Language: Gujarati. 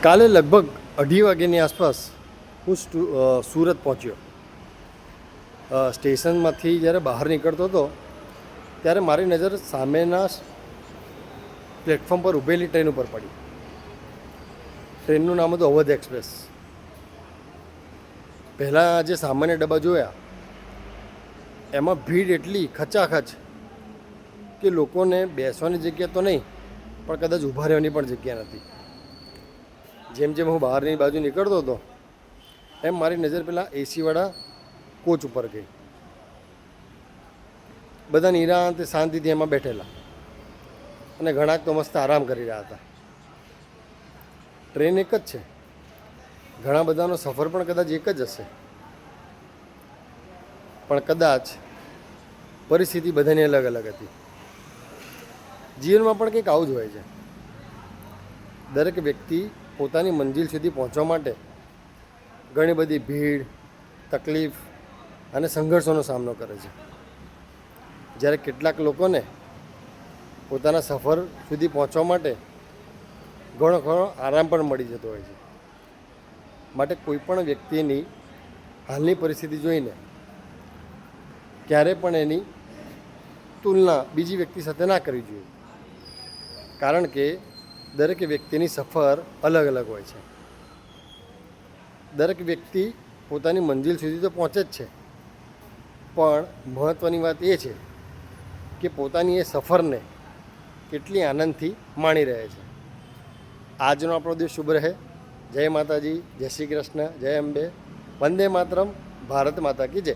કાલે લગભગ 2:30 વાગ્યાની આસપાસ હું સુરત પહોંચ્યો. સ્ટેશનમાંથી જ્યારે બહાર નીકળતો હતો ત્યારે મારી નજર સામેના પ્લેટફોર્મ પર ઊભેલી ટ્રેન ઉપર પડી. ટ્રેનનું નામ હતું અવધ એક્સપ્રેસ. પહેલાં જે સામાન્ય ડબ્બા જોયા એમાં ભીડ એટલી ખચાખચ કે લોકોને બેસવાની જગ્યા તો નહીં પણ કદાચ ઊભા રહેવાની પણ જગ્યા નથી. જેમ જેમ હું બહારની બાજુ નીકળતો હતો એમ મારી નજર પેલા એસીવાળા કોચ ઉપર ગઈ. બધા નિરાંતે શાંતિથી એમાં બેઠેલા અને ઘણાક તો મસ્ત આરામ કરી રહ્યા હતા. ટ્રેન એક જ છે, ઘણા બધાનો સફર પણ કદાચ એક જ હશે, પણ કદાચ પરિસ્થિતિ બધાની અલગ અલગ હતી. જીવનમાં પણ કંઈક આવું જ હોય છે. દરેક વ્યક્તિ પોતાની મંજિલ સુધી પહોંચવા માટે ઘણી બધી ભીડ, તકલીફ અને સંઘર્ષોનો સામનો કરે છે. જ્યારે કેટલાક લોકોને પોતાના સફર સુધી પહોંચવા માટે ઘણો આરામ પણ મળી જતો હોય છે. માટે કોઈ પણ વ્યક્તિની હાલની પરિસ્થિતિ જોઈને ક્યારે પણ એની તુલના બીજી વ્યક્તિ સાથે ના કરવી જોઈએ, કારણ કે દરેક વ્યક્તિની સફર અલગ અલગ હોય છે. દરેક વ્યક્તિ પોતાની મંજિલ સુધી તો પહોંચે જ છે, પણ મહત્ત્વની વાત એ છે કે પોતાની એ સફરને કેટલી આનંદથી માણી રહે છે. આજનો આપણો દિવસ શુભ રહે. જય માતાજી, જય શ્રી કૃષ્ણ, જય અંબે, વંદે માતરમ, ભારત માતા કી જય.